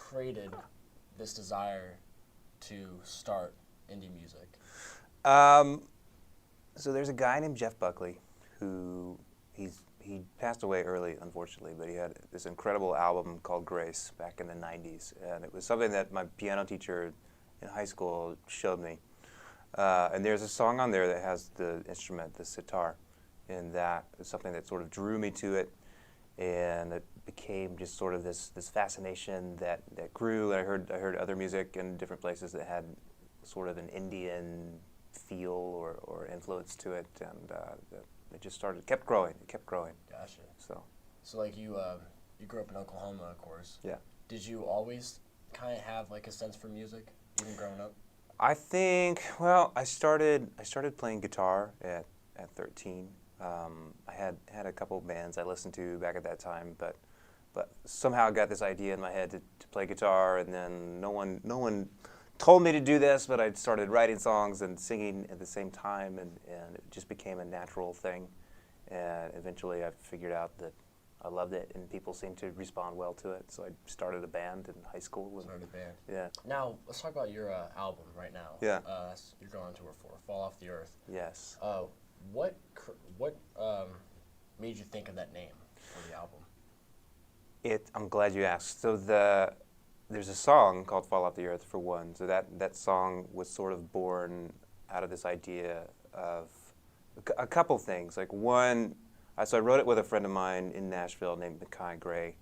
created this desire to start indie music? So there's a guy named Jeff Buckley who he passed away early, unfortunately, but he had this incredible album called Grace back in the 90s, and it was something that my piano teacher in high school showed me. And there's a song on there that has the instrument, the sitar, and that is something that sort of drew me to it, and it became just sort of this fascination that grew. And I heard other music in different places that had sort of an Indian feel or influence to it, and it just kept growing. It kept growing. Gotcha. So like you grew up in Oklahoma, of course. yeah. Did you always kind of have like a sense for music, even growing up? I think, well, I started playing guitar at 13. I had a couple bands I listened to back at that time, but somehow I got this idea in my head to play guitar, and then no one told me to do this, but I started writing songs and singing at the same time, and it just became a natural thing. And eventually I figured out that I loved it, and people seemed to respond well to it, so I started a band in high school. Started a band. Yeah. Now, let's talk about your album right now. Yeah. You're going on tour for Fall Off the Earth. Yes. What made you think of that name for the album? I'm glad you asked. So there's a song called Fall Off the Earth, for one. So that song was sort of born out of this idea of a couple things. Like one, so I wrote it with a friend of mine in Nashville named Makai Gray,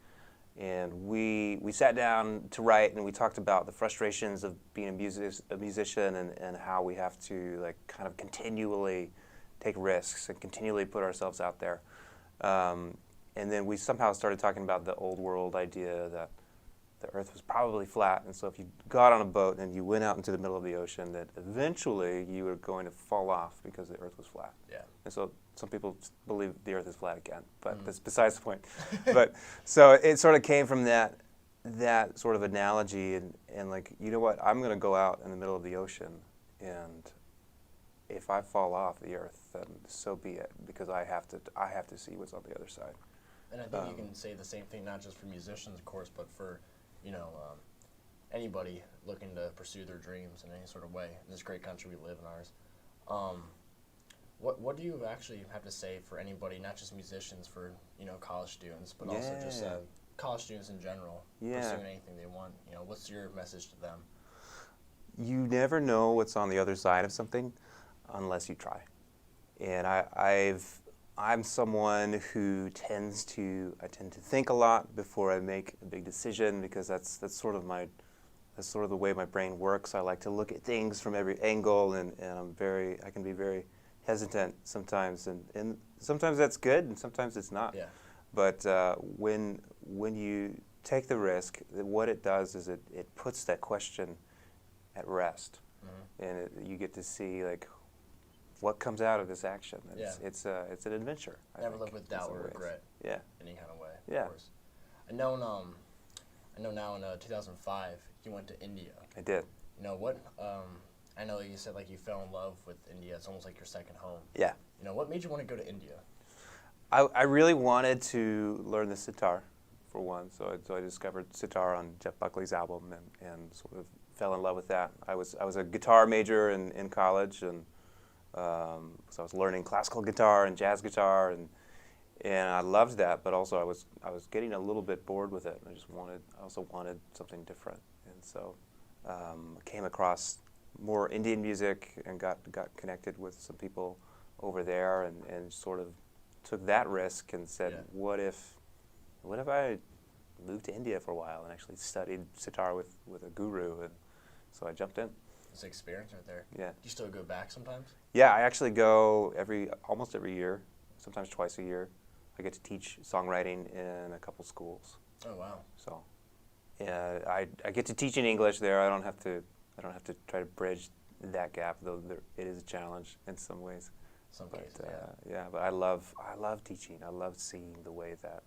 and we sat down to write, and we talked about the frustrations of being a musician and how we have to like kind of continually take risks and continually put ourselves out there. And then we somehow started talking about the old world idea that the earth was probably flat, and so if you got on a boat and you went out into the middle of the ocean, that eventually you were going to fall off because the earth was flat. Yeah. And so some people believe the earth is flat again, but that's besides the point. But so it sort of came from that sort of analogy, and like, you know what, I'm going to go out in the middle of the ocean, and if I fall off the earth, then so be it, because I have to see what's on the other side. And I think you can say the same thing, not just for musicians, of course, but for, anybody looking to pursue their dreams in any sort of way in this great country we live in, ours. What do you actually have to say for anybody, not just musicians, for college students, but also just college students in general, pursuing anything they want? What's your message to them? You never know what's on the other side of something unless you try. And I'm someone who tend to think a lot before I make a big decision, because that's sort of the way my brain works. I like to look at things from every angle, and I can be very hesitant sometimes, and sometimes that's good, and sometimes it's not. Yeah. But when you take the risk, what it does is it puts that question at rest, and you get to see like what comes out of this action. It's an adventure. Never live with doubt or regret. Yeah. Any kind of way. Yeah. Of course. I know now in 2005 you went to India. I did. What? I know you said like you fell in love with India. It's almost like your second home. Yeah. What made you want to go to India? I really wanted to learn the sitar, for one. So I discovered sitar on Jeff Buckley's album and sort of fell in love with that. I was a guitar major in college, and so I was learning classical guitar and jazz guitar, and I loved that. But also I was getting a little bit bored with it, and I also wanted something different. And so I came across more Indian music and got connected with some people over there, and sort of took that risk and said, what if I moved to India for a while and actually studied sitar with a guru? And so I jumped in. It's an experience right there. Yeah. Do you still go back sometimes? Yeah, I actually go almost every year, sometimes twice a year. I get to teach songwriting in a couple schools. Oh wow. So, yeah, I get to teach in English there. I don't have to try to bridge that gap, though it is a challenge in some ways. Some cases, yeah. But I love teaching. I love seeing the way that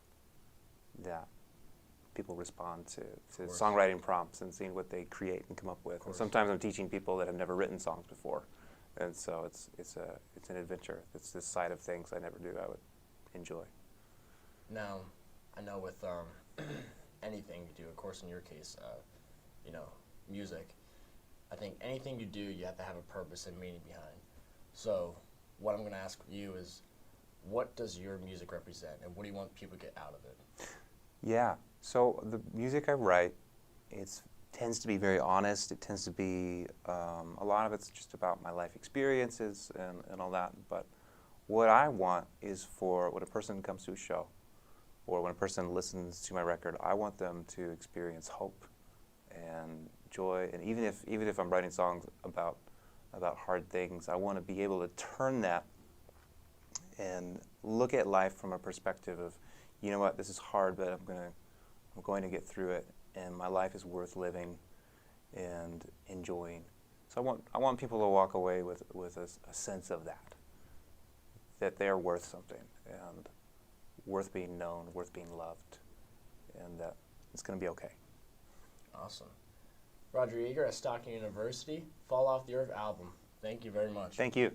people respond to songwriting prompts and seeing what they create and come up with. And sometimes I'm teaching people that have never written songs before, and so it's an adventure. It's this side of things I never knew I would enjoy. Now, I know with anything you do, of course in your case, you know, music, I think anything you do, you have to have a purpose and meaning behind. So what I'm going to ask you is, what does your music represent, and what do you want people to get out of it? Yeah, so the music I write, it tends to be very honest. It tends to be, a lot of it's just about my life experiences and all that. But what I want is for when a person comes to a show, or when a person listens to my record, I want them to experience hope and joy. And even if I'm writing songs about hard things, I want to be able to turn that and look at life from a perspective of, you know what, this is hard, but I'm going to get through it, and my life is worth living and enjoying. So I want people to walk away with a sense of that they are worth something, and worth being known, worth being loved, and that it's going to be okay. Awesome. Roger Jaeger at Stockton University, Fall Off the Earth album. Thank you very much. Thank you.